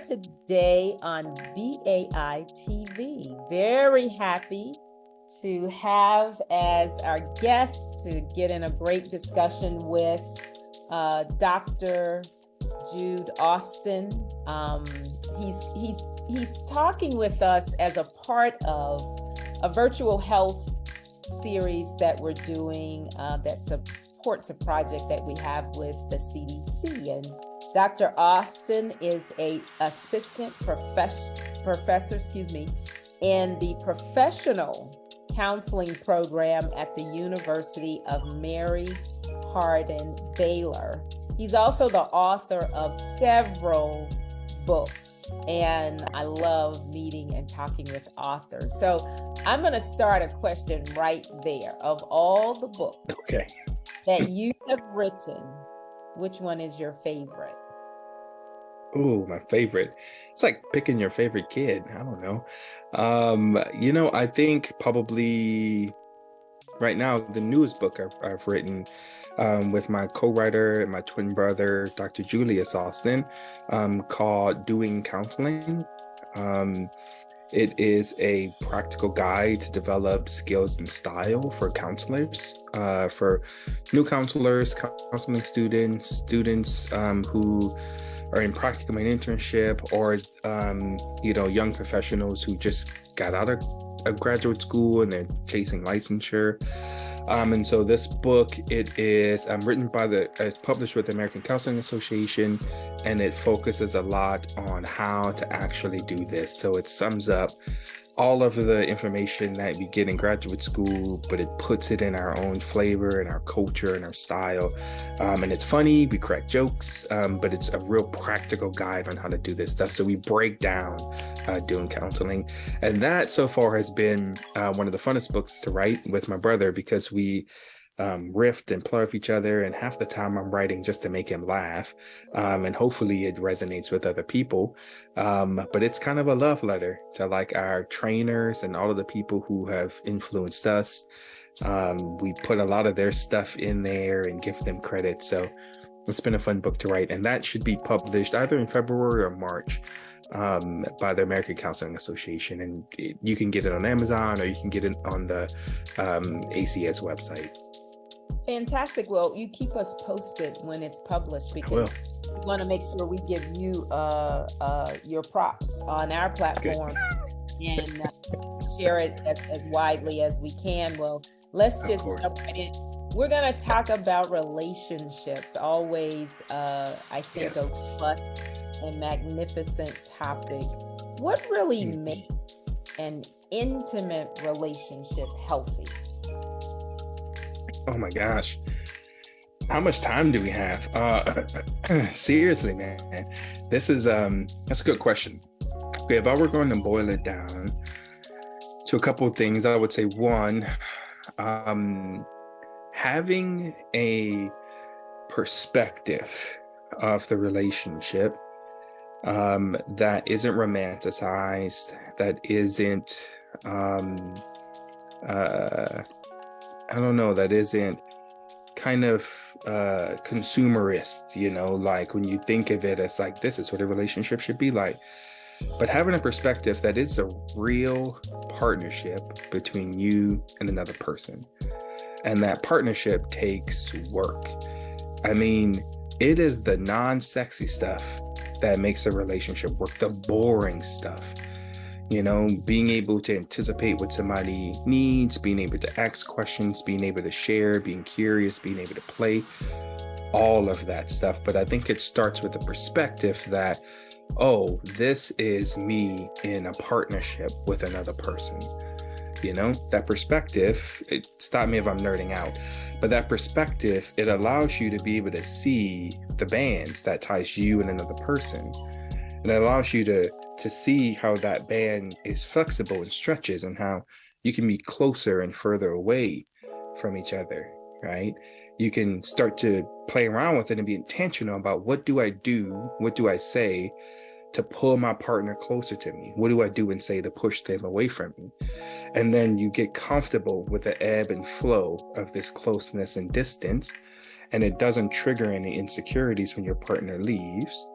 today on BAI TV. Very happy to have as our guest to get in a great discussion with Dr. Jude Austin. He's talking with us as a part of a virtual health series that we're doing that supports a project that we have with the CDC. And Dr. Austin is an assistant professor, in the professional counseling program at the University of Mary Hardin Baylor. He's also the author of several books, and I love meeting and talking with authors. So I'm going to start a question right there. Of all the books that you have written, which one is your favorite? Oh, my favorite. It's like picking your favorite kid. I don't know. I think probably right now, the newest book I've written with my co-writer and my twin brother, Dr. Julius Austin, called Doing Counseling. It is a practical guide to develop skills and style for counselors, for new counselors, counseling students who are in practicum and internship, or young professionals who just got out of graduate school and they're chasing licensure. And so this book, it is written it's published with the American Counseling Association, and it focuses a lot on how to actually do this. So it sums up all of the information that we get in graduate school, but it puts it in our own flavor and our culture and our style. And it's funny, we crack jokes, but it's a real practical guide on how to do this stuff. So we break down doing counseling. And that so far has been one of the funnest books to write with my brother, because we riff and play with each other, and half the time I'm writing just to make him laugh, and hopefully it resonates with other people, but it's kind of a love letter to like our trainers and all of the people who have influenced us. We put a lot of their stuff in there and give them credit, so it's been a fun book to write, and that should be published either in February or March by the American Counseling Association, and you can get it on Amazon, or you can get it on the ACS website. Fantastic. Well, you keep us posted when it's published, because we want to make sure we give you your props on our platform and share it as widely as we can. Well, let's just jump right in. We're going to talk about relationships, always, I think, a fun and magnificent topic. What really makes an intimate relationship healthy? Oh my gosh. How much time do we have? Seriously, man. This is that's a good question. Okay, if I were going to boil it down to a couple of things, I would say one, having a perspective of the relationship that isn't romanticized, that isn't that isn't kind of consumerist, like when you think of it as like, this is what a relationship should be like. But having a perspective that it's a real partnership between you and another person. And that partnership takes work. I mean, it is the non-sexy stuff that makes a relationship work, the boring stuff. Being able to anticipate what somebody needs, being able to ask questions, being able to share, being curious, being able to play, all of that stuff. But I think it starts with the perspective that, oh, this is me in a partnership with another person. That perspective, stop me if I'm nerding out, but that perspective, it allows you to be able to see the bands that ties you and another person. And it allows you to see how that band is flexible and stretches, and how you can be closer and further away from each other, right? You can start to play around with it and be intentional about, what do I do? What do I say to pull my partner closer to me? What do I do and say to push them away from me? And then you get comfortable with the ebb and flow of this closeness and distance, and it doesn't trigger any insecurities when your partner leaves.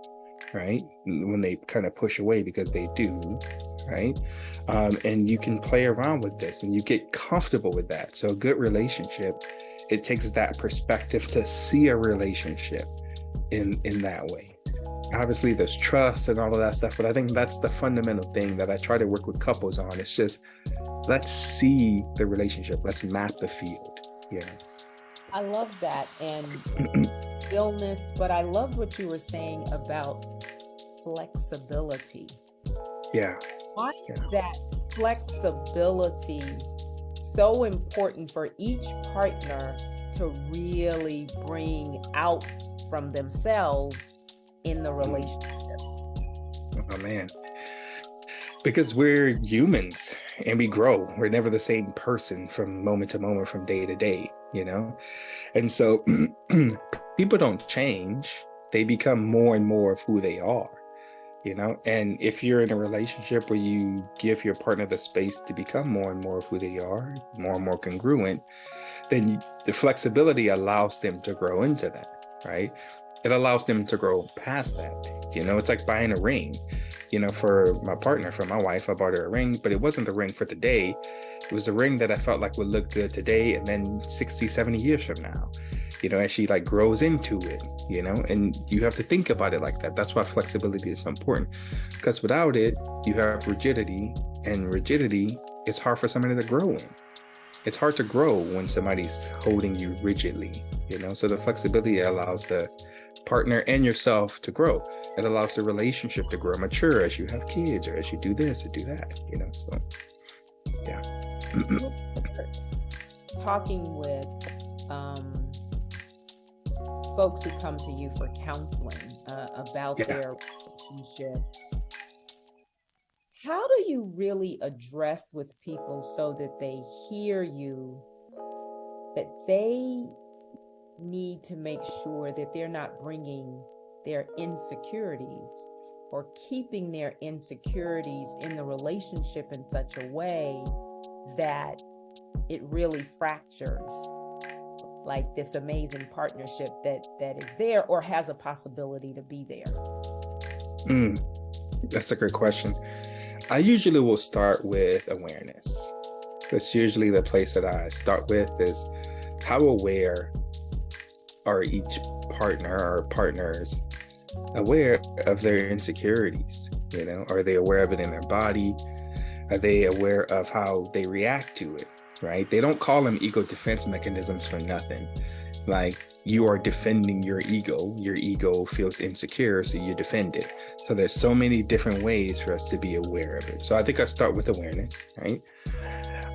right? When they kind of push away, because they do, right? And you can play around with this and you get comfortable with that. So a good relationship, it takes that perspective to see a relationship in that way. Obviously there's trust and all of that stuff, but I think that's the fundamental thing that I try to work with couples on. It's just, let's see the relationship, let's map the field. I love that, and illness, but I love what you were saying about flexibility. Yeah. Why is that flexibility so important for each partner to really bring out from themselves in the relationship? Oh man. Because we're humans and we grow. We're never the same person from moment to moment, from day to day, And so people don't change. They become more and more of who they are, And if you're in a relationship where you give your partner the space to become more and more of who they are, more and more congruent, then the flexibility allows them to grow into that, right? It allows them to grow past that. It's like buying a ring. For my partner, for my wife, I bought her a ring, but it wasn't the ring for today. It was a ring that I felt like would look good today and then 60, 70 years from now, as she like grows into it, and you have to think about it like that. That's why flexibility is so important, because without it, you have rigidity, and rigidity is hard for somebody to grow in. It's hard to grow when somebody's holding you rigidly, so the flexibility allows the partner and yourself to grow. It allows the relationship to grow, mature as you have kids or as you do this or do that, so yeah. Talking with folks who come to you for counseling about their relationships, how do you really address with people so that they hear you, that they need to make sure that they're not bringing their insecurities or keeping their insecurities in the relationship in such a way that it really fractures like this amazing partnership that is there or has a possibility to be there? That's a great question. I usually will start with awareness. That's usually the place that I start with, is how aware are each partner or partners aware of their insecurities? Are they aware of it in their body? Are they aware of how they react to it, right? They don't call them ego defense mechanisms for nothing. Like, you are defending your ego feels insecure, so you defend it. So there's so many different ways for us to be aware of it. So I think I start with awareness, right?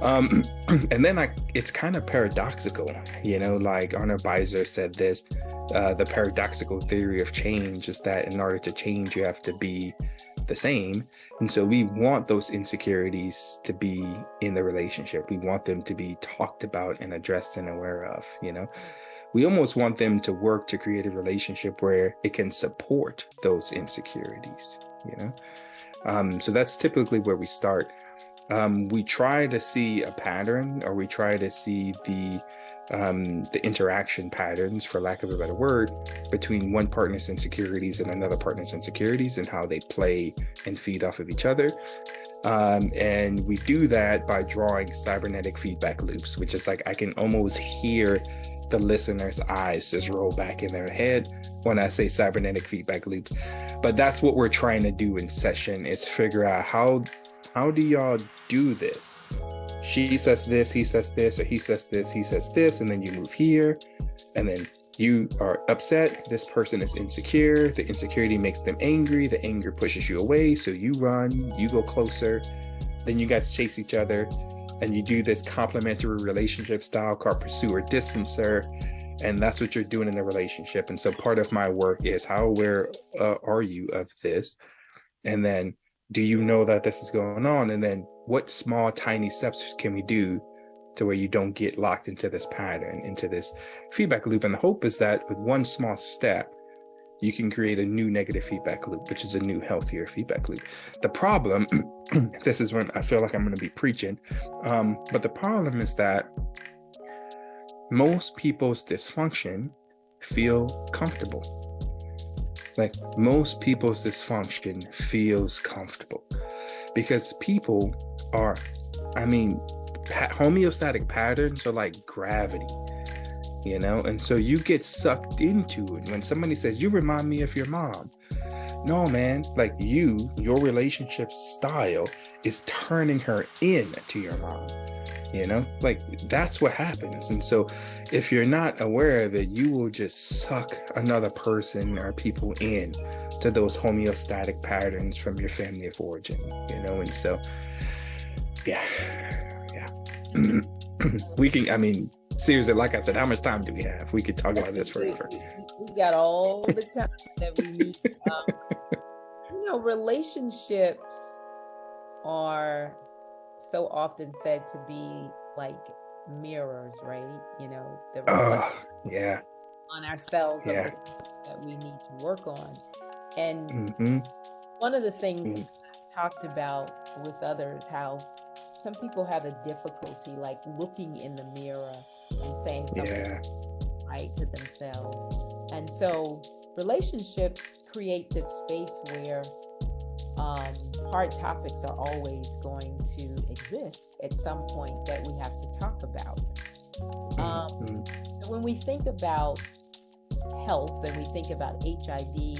And then it's kind of paradoxical, like Arnold Beiser said this, the paradoxical theory of change is that in order to change, you have to be the same. And so we want those insecurities to be in the relationship. We want them to be talked about and addressed and aware of, We almost want them to work to create a relationship where it can support those insecurities, So that's typically where we start. We try to see a pattern, or we try to see the interaction patterns, for lack of a better word, between one partner's insecurities and another partner's insecurities, and how they play and feed off of each other. And we do that by drawing cybernetic feedback loops, which is like, I can almost hear the listener's eyes just roll back in their head when I say cybernetic feedback loops. But that's what we're trying to do in session, is figure out how do y'all do this? She says this, he says this, or he says this, he says this, and then you move here, and then you are upset. This person is insecure. The insecurity makes them angry. The anger pushes you away, so you run, you go closer. Then you guys chase each other, and you do this complementary relationship style called pursuer distancer, and that's what you're doing in the relationship. And so part of my work is, how aware are you of this? And then, do you know that this is going on? And then what small, tiny steps can we do to where you don't get locked into this pattern, into this feedback loop? And the hope is that with one small step, you can create a new negative feedback loop, which is a new, healthier feedback loop. The problem, this is when I feel like I'm going to be preaching, but the problem is that most people's dysfunction feel comfortable. Like most people's dysfunction feels comfortable because people are, I mean, homeostatic patterns are like gravity, you know? And so you get sucked into it. When somebody says, you remind me of your mom. No, man, like your relationship style is turning her into your mom, you know? Like that's what happens. And so if you're not aware that, you will just suck another person or people in to those homeostatic patterns from your family of origin, you know? And so, yeah. We can, I mean, seriously, like I said, how much time do we have? We could talk about this forever. We got all the time that we need. Relationships are so often said to be like mirrors, right? The Yeah. on ourselves of the things that we need to work on. And one of the things I talked about with others, how some people have a difficulty like looking in the mirror and saying something right to themselves. And so relationships create this space where hard topics are always going to exist at some point that we have to talk about. So when we think about health and we think about HIV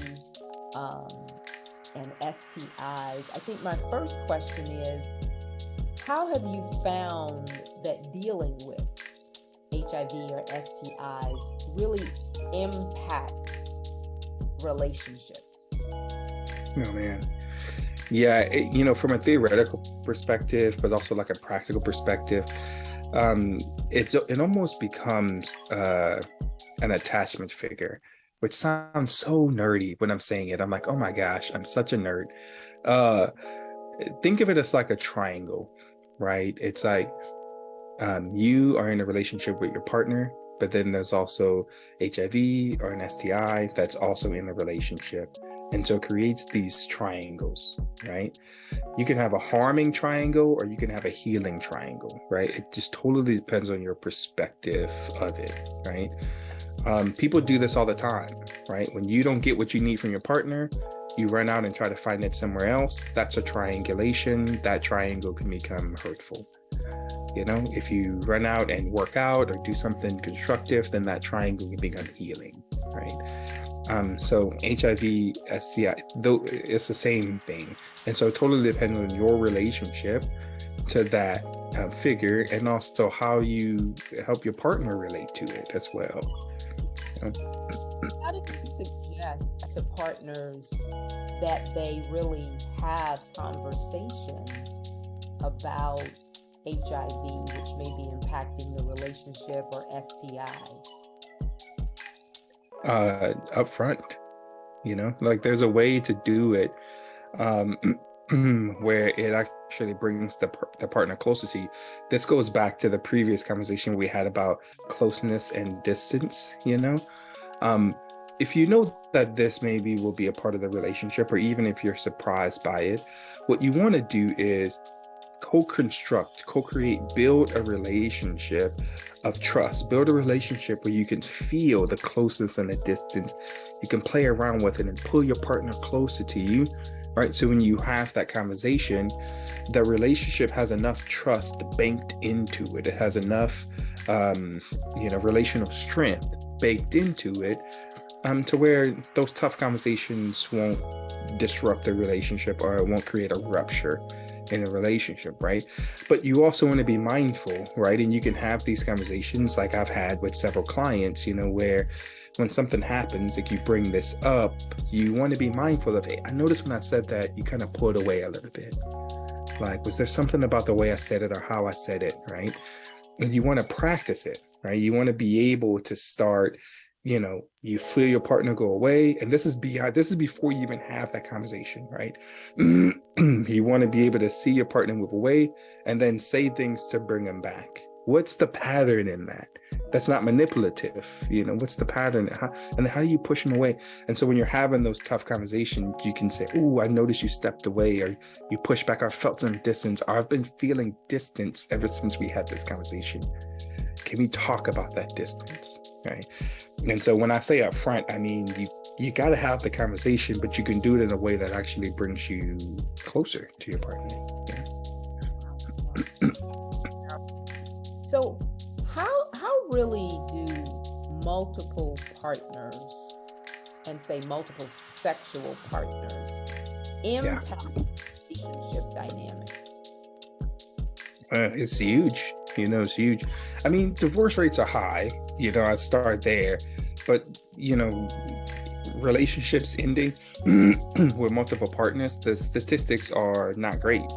and STIs, I think my first question is, how have you found that dealing with HIV or STIs really impact relationships? Oh, man. Yeah, from a theoretical perspective, but also like a practical perspective, it almost becomes an attachment figure, which sounds so nerdy when I'm saying it. I'm like, oh my gosh, I'm such a nerd. Think of it as like a triangle, right? It's like you are in a relationship with your partner, but then there's also HIV or an STI that's also in a relationship. And so it creates these triangles, right? You can have a harming triangle or you can have a healing triangle, right? It just totally depends on your perspective of it, right? People do this all the time, right? When you don't get what you need from your partner, you run out and try to find it somewhere else. That's a triangulation. That triangle can become hurtful. If you run out and work out or do something constructive, then that triangle can become healing, right? So HIV, STI, though it's the same thing. And so it totally depends on your relationship to that figure, and also how you help your partner relate to it as well. How do you suggest to partners that they really have conversations about HIV, which may be impacting the relationship, or STIs? Up front, like there's a way to do it where it actually brings the partner closer to you. This goes back to the previous conversation we had about closeness and distance. If you know that this maybe will be a part of the relationship, or even if you're surprised by it, what you want to do is co-construct, co-create, build a relationship of trust, build a relationship where you can feel the closeness and the distance. You can play around with it and pull your partner closer to you, right? So when you have that conversation, the relationship has enough trust banked into it. It has enough, relational strength baked into it, to where those tough conversations won't disrupt the relationship, or it won't create a rupture in a relationship, right? But you also want to be mindful, right? And you can have these conversations like I've had with several clients, where when something happens, like you bring this up, you want to be mindful of, hey, I noticed when I said that, you kind of pulled away a little bit. Like, was there something about the way I said it or how I said it, right? And you want to practice it, right? You want to be able to start, you feel your partner go away, and this is before you even have that conversation, right? You want to be able to see your partner move away and then say things to bring them back. What's the pattern in that? That's not manipulative. What's the pattern? And how do you push them away? And so when you're having those tough conversations, you can say, oh, I noticed you stepped away, or you pushed back, or felt some distance, or I've been feeling distance ever since we had this conversation. Can we talk about that distance, right? And so when I say up front, I mean you got to have the conversation, but you can do it in a way that actually brings you closer to your partner. Yeah. So how really do multiple partners, and say multiple sexual partners, Yeah. impact relationship dynamics? It's huge. It's huge. I mean, divorce rates are high. I start there, but relationships ending with multiple partners, the statistics are not great.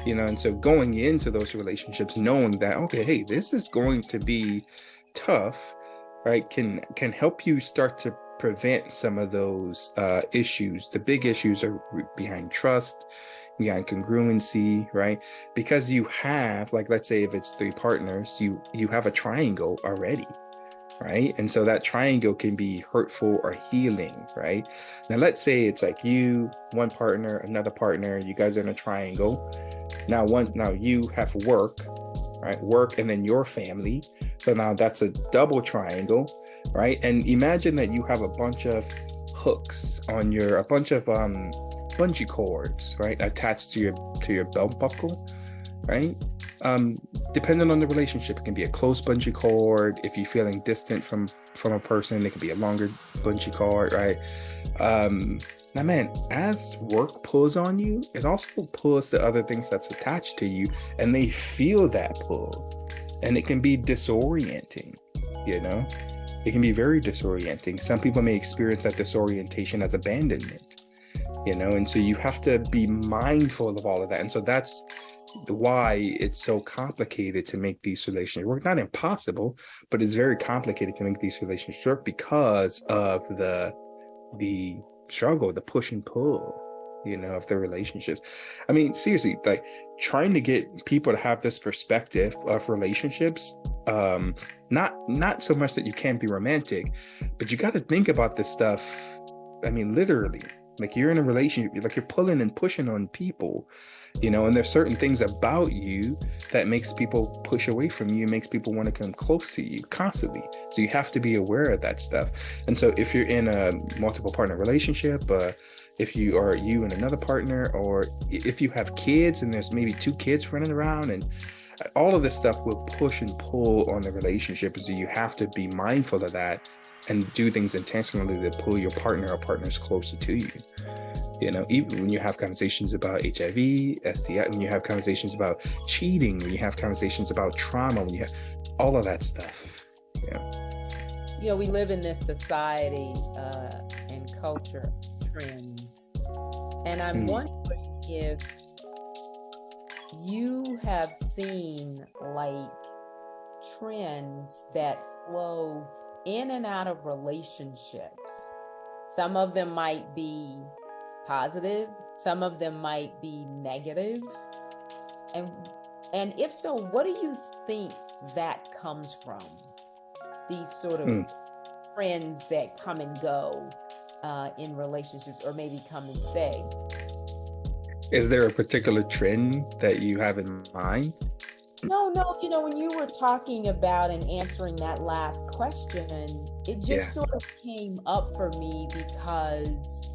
And so going into those relationships knowing that, okay, hey, this is going to be tough, right, can help you start to prevent some of those issues. The big issues are behind trust, behind congruency, right? Because you have, like, let's say if it's three partners, you have a triangle already, right? And so that triangle can be hurtful or healing, right? Now let's say it's like you, one partner, another partner, you guys are in a triangle. Now you have work, right? Work, and then your family. So now that's a double triangle, right? And imagine that you have a bunch of hooks on a bunch of bungee cords, right, attached to your belt buckle, right? Depending on the relationship, it can be a close bungee cord. If you're feeling distant from a person, it can be a longer bungee cord, right? Now, man, as work pulls on you, it also pulls the other things that's attached to you, and they feel that pull, and it can be disorienting. It can be very disorienting. Some people may experience that disorientation as abandonment. And so you have to be mindful of all of that. And so that's why it's so complicated to make these relationships work. Not impossible, but it's very complicated to make these relationships work because of the struggle, the push and pull, of the relationships. I mean, seriously, like trying to get people to have this perspective of relationships, not so much that you can't be romantic, but you got to think about this stuff. I mean, literally, like you're in a relationship, like you're pulling and pushing on people, and there's certain things about you that makes people push away from you, makes people want to come close to you constantly. So you have to be aware of that stuff. And so if you're in a multiple partner relationship, if you and another partner, or if you have kids and there's maybe two kids running around, and all of this stuff will push and pull on the relationship. So you have to be mindful of that and do things intentionally to pull your partner or partners closer to you. Even when you have conversations about HIV, STI, when you have conversations about cheating, when you have conversations about trauma, when you have all of that stuff. Yeah. We live in this society and culture trends. And I'm wondering if you have seen like trends that flow in and out of relationships. Some of them might be positive, some of them might be negative. And if so, what do you think that comes from? These sort of trends that come and go in relationships, or maybe come and stay. Is there a particular trend that you have in mind? No, when you were talking about and answering that last question, it just sort of came up for me because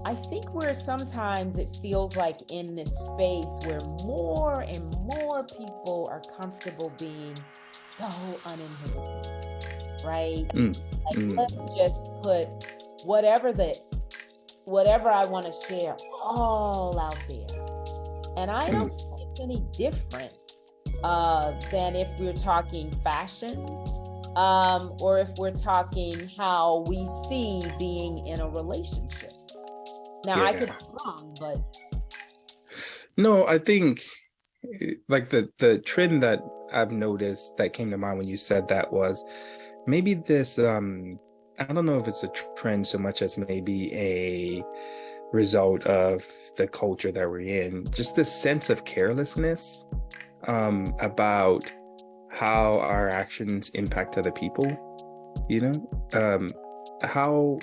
I think where sometimes it feels like in this space where more and more people are comfortable being so uninhibited, right? Let's just put whatever I want to share all out there. And I don't think it's any different than if we're talking fashion, or if we're talking how we see being in a relationship. Now, I could be wrong, but no, I think like the trend that I've noticed that came to mind when you said that was maybe this I don't know if it's a trend so much as maybe a result of the culture that we're in, just this sense of carelessness about how our actions impact other people, how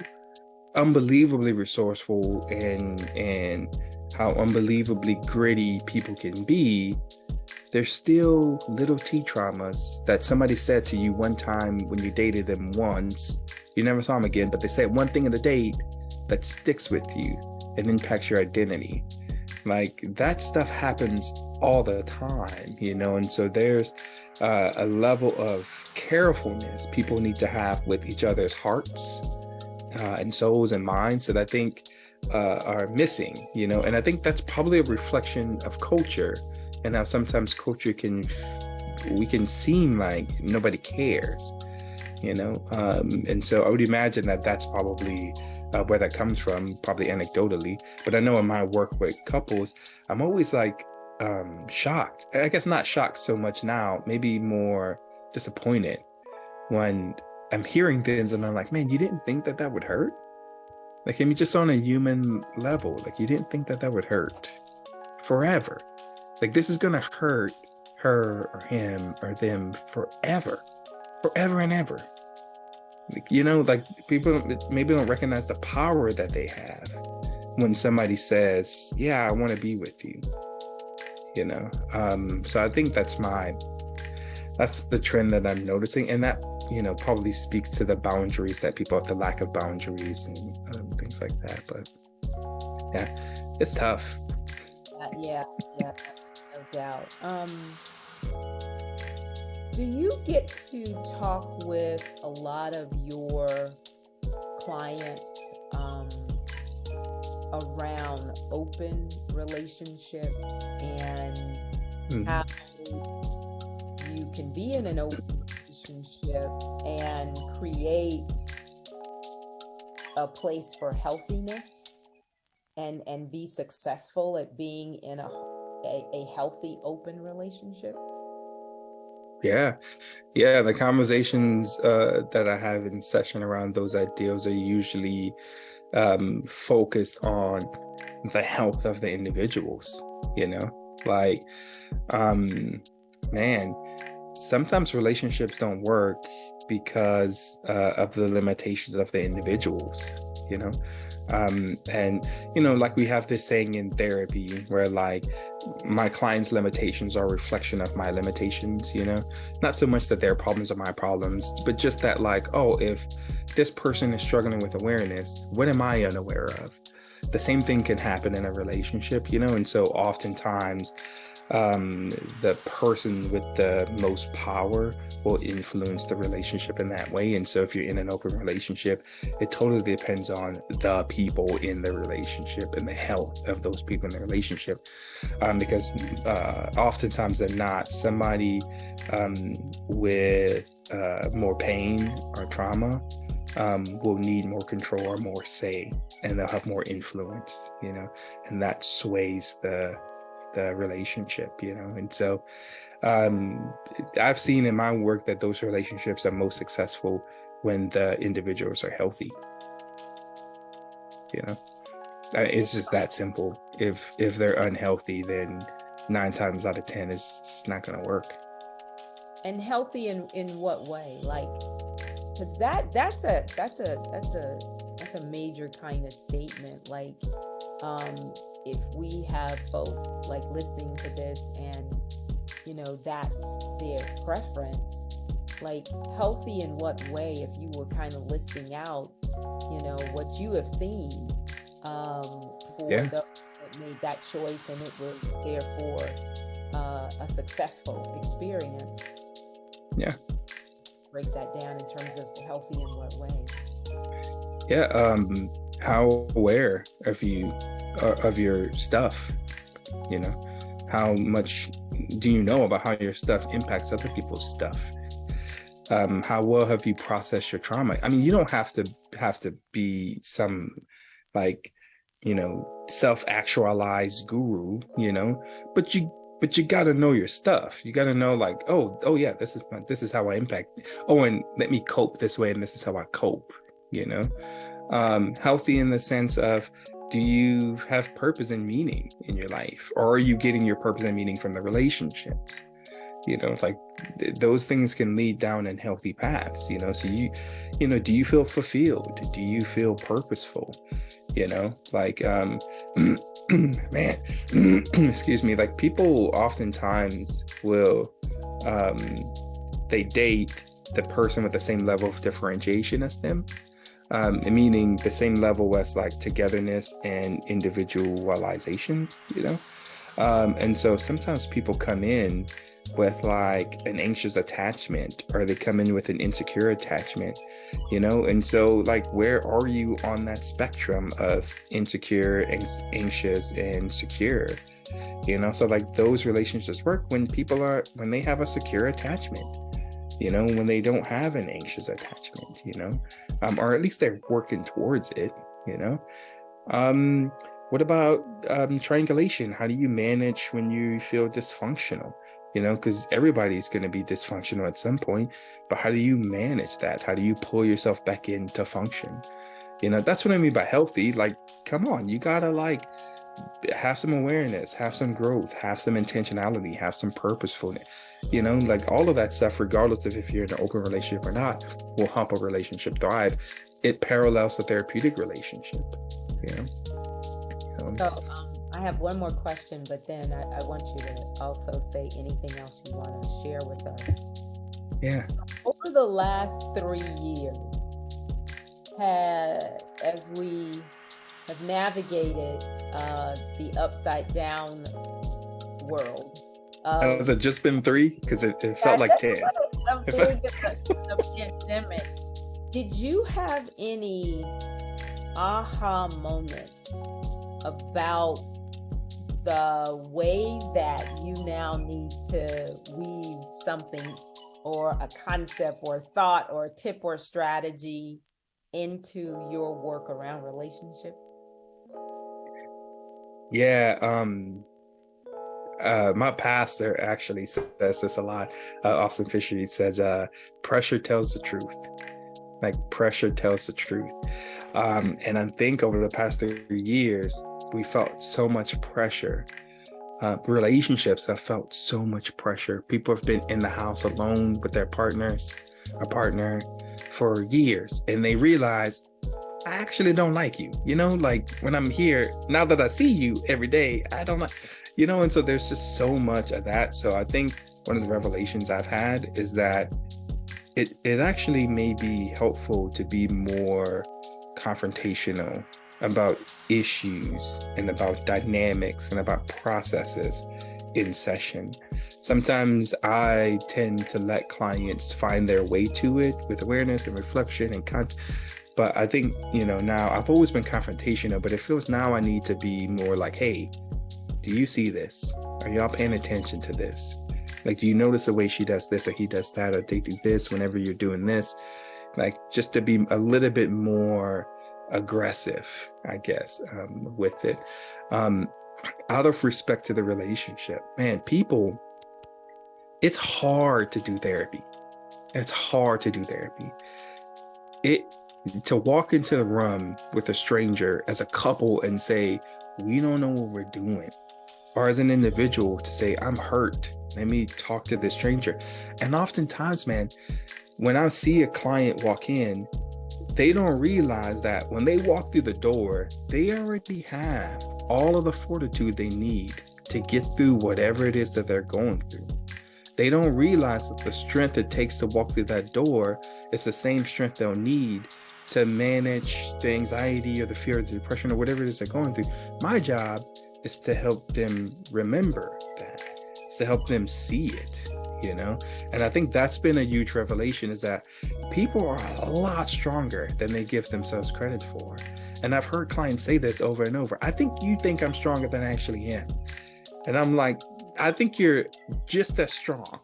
unbelievably resourceful and how unbelievably gritty people can be, there's still little T traumas that somebody said to you one time when you dated them once. You never saw them again, but they said one thing in the date that sticks with you and impacts your identity. Like that stuff happens all the time, and so there's a level of carefulness people need to have with each other's hearts and souls and minds that I think are missing, and I think that's probably a reflection of culture and how sometimes culture we can seem like nobody cares, and so I would imagine that that's probably where that comes from, probably anecdotally. But I know in my work with couples, I'm always like shocked. I guess not shocked so much now, maybe more disappointed when I'm hearing things and I'm like, man, you didn't think that that would hurt? Like, I mean, just on a human level, like you didn't think that that would hurt forever. Like this is gonna hurt her or him or them forever and ever. Like people maybe don't recognize the power that they have when somebody says, yeah, I want to be with you, so I think that's the trend that I'm noticing, and that probably speaks to the boundaries that people have, the lack of boundaries and things like that. But yeah, it's tough. Yeah, no doubt. Do you get to talk with a lot of your clients around open relationships and how you can be in an open relationship and create a place for healthiness and be successful at being in a healthy open relationship? Yeah, the conversations that I have in session around those ideals are usually focused on the health of the individuals, like man, sometimes relationships don't work because of the limitations of the individuals, and like we have this saying in therapy where like my clients' limitations are a reflection of my limitations, not so much that their problems are my problems, but just that like, oh, if this person is struggling with awareness, what am I unaware of? The same thing can happen in a relationship, and so oftentimes the person with the most power will influence the relationship in that way. And so if you're in an open relationship, it totally depends on the people in the relationship and the health of those people in the relationship, because oftentimes than not, somebody with more pain or trauma will need more control or more say, and they'll have more influence, and that sways the relationship, and so I've seen in my work that those relationships are most successful when the individuals are healthy. It's just that simple. If they're unhealthy, then 9 times out of 10 it's not going to work. And healthy in what way? Like, because that's a major kind of statement. Like, if we have folks like listening to this and that's their preference, like healthy in what way? If you were kind of listing out what you have seen for those that made that choice and it was therefore a successful experience. Yeah, break that down in terms of healthy in what way? How aware of you of your stuff, how much do you know about how your stuff impacts other people's stuff? How well have you processed your trauma? I mean, you don't have to be some like self-actualized guru, but you got to know your stuff. You got to know like, oh yeah, this is how I impact. Oh, and let me cope this way, and this is how I cope. Healthy in the sense of, do you have purpose and meaning in your life, or are you getting your purpose and meaning from the relationships? Like those things can lead down in healthy paths. So do you feel fulfilled? Do you feel purposeful? like man, excuse me, like people oftentimes will they date the person with the same level of differentiation as them, meaning the same level as like togetherness and individualization, and so sometimes people come in with like an anxious attachment, or they come in with an insecure attachment, and so like where are you on that spectrum of insecure, anxious, and secure? So like those relationships work when they have a secure attachment, when they don't have an anxious attachment, or at least they're working towards it. What about triangulation? How do you manage when you feel dysfunctional? Because everybody's going to be dysfunctional at some point, but how do you manage that? How do you pull yourself back into function? That's what I mean by healthy. Like, come on, you gotta like have some awareness, have some growth, have some intentionality, have some purposefulness. Like all of that stuff, regardless of if you're in an open relationship or not, will help a relationship thrive. It parallels the therapeutic relationship. So I have one more question, but then I want you to also say anything else you want to share with us. Yeah. So over the last 3 years, as we have navigated the upside down world. Has it just been 3? Because it felt like 10. The pandemic. Did you have any aha moments about the way that you now need to weave something or a concept or thought or a tip or strategy into your work around relationships? Yeah, my pastor actually says this a lot. Austin Fisher, he says, pressure tells the truth. Like pressure tells the truth. And I think over the past 3 years, we felt so much pressure. Relationships have felt so much pressure. People have been in the house alone with their partners, a partner, for years, and they realize, I actually don't like you. Like when I'm here, now that I see you every day, I don't like, and so there's just so much of that. So I think one of the revelations I've had is that it actually may be helpful to be more confrontational about issues and about dynamics and about processes in session. Sometimes I tend to let clients find their way to it with awareness and reflection and but I think, now I've always been confrontational, but it feels now I need to be more like, hey, do you see this? Are y'all paying attention to this? Like, do you notice the way she does this or he does that, or they do this whenever you're doing this? Like, just to be a little bit more aggressive, I guess, with it. Out of respect to the relationship, man, people, it's hard to do therapy. It's hard to do therapy. To walk into a room with a stranger as a couple and say, we don't know what we're doing, or as an individual to say, I'm hurt, let me talk to this stranger. And oftentimes, man, when I see a client walk in, they don't realize that when they walk through the door, they already have all of the fortitude they need to get through whatever it is that they're going through. They don't realize that the strength it takes to walk through that door is the same strength they'll need to manage the anxiety or the fear or the depression or whatever it is they're going through. My job is to help them remember that. It's to help them see it, And I think that's been a huge revelation, is that people are a lot stronger than they give themselves credit for. And I've heard clients say this over and over. I think you think I'm stronger than I actually am. And I'm like, I think you're just as strong.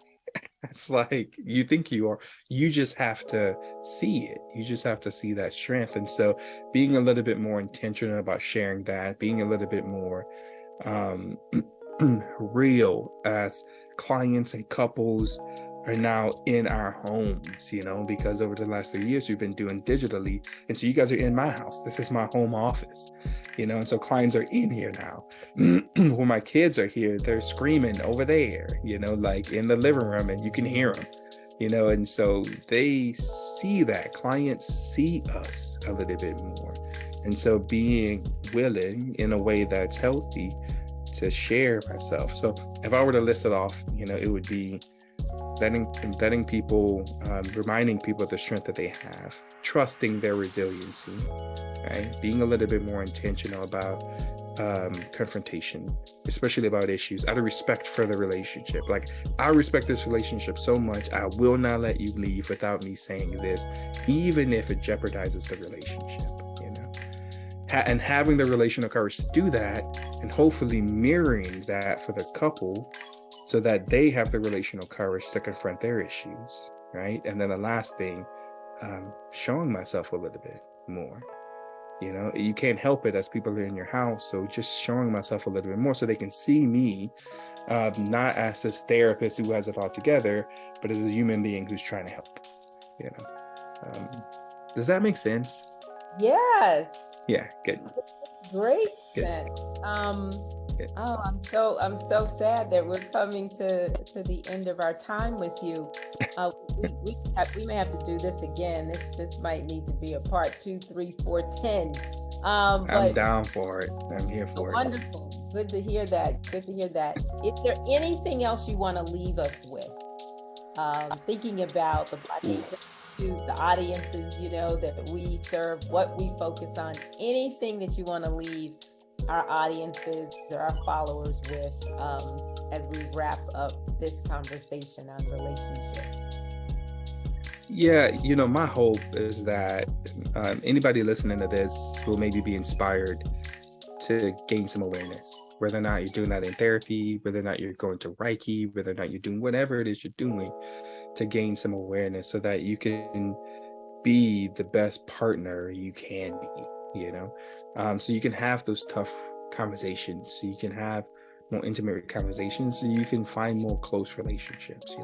It's like, you think you are, you just have to see it. You just have to see that strength. And so being a little bit more intentional about sharing that, being a little bit more real as clients and couples are now in our homes, because over the last 3 years we've been doing digitally. And so you guys are in my house. This is my home office, and so clients are in here now. When my kids are here, they're screaming over there, like in the living room, and you can hear them, and so they see that. Clients see us a little bit more. And so being willing in a way that's healthy to share myself. So if I were to list it off, it would be letting people, reminding people of the strength that they have, trusting their resiliency, right? Being a little bit more intentional about confrontation, especially about issues, out of respect for the relationship. Like, I respect this relationship so much, I will not let you leave without me saying this, even if it jeopardizes the relationship, and having the relational courage to do that, and hopefully mirroring that for the couple so that they have the relational courage to confront their issues, right? And then the last thing, showing myself a little bit more. You can't help it as people are in your house, so just showing myself a little bit more so they can see me, not as this therapist who has it all together, but as a human being who's trying to help. Does that make sense? Yes. Yeah, good. It makes great Good. sense. Good. Oh, I'm so sad that we're coming to the end of our time with you. We may have to do this again. This might need to be a part 2, 3, 4, 10. I'm But down for it. I'm here for it. wonderful. Good to hear that. Good to hear that. Is there anything else you want to leave us with? Thinking about the Black AIDS Institute, the audiences, that we serve, what we focus on, anything that you want to leave our audiences or our followers with as we wrap up this conversation on relationships? Yeah, my hope is that anybody listening to this will maybe be inspired to gain some awareness, whether or not you're doing that in therapy, whether or not you're going to Reiki, whether or not you're doing whatever it is you're doing, to gain some awareness so that you can be the best partner you can be, so you can have those tough conversations, so you can have more intimate conversations, so you can find more close relationships.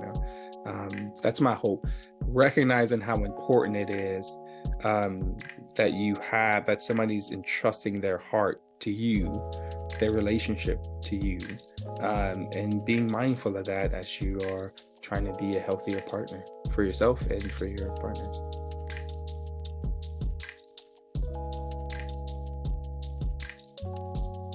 That's my hope, recognizing how important it is that somebody's entrusting their heart to you, their relationship to you, and being mindful of that as you are trying to be a healthier partner for yourself and for your partners.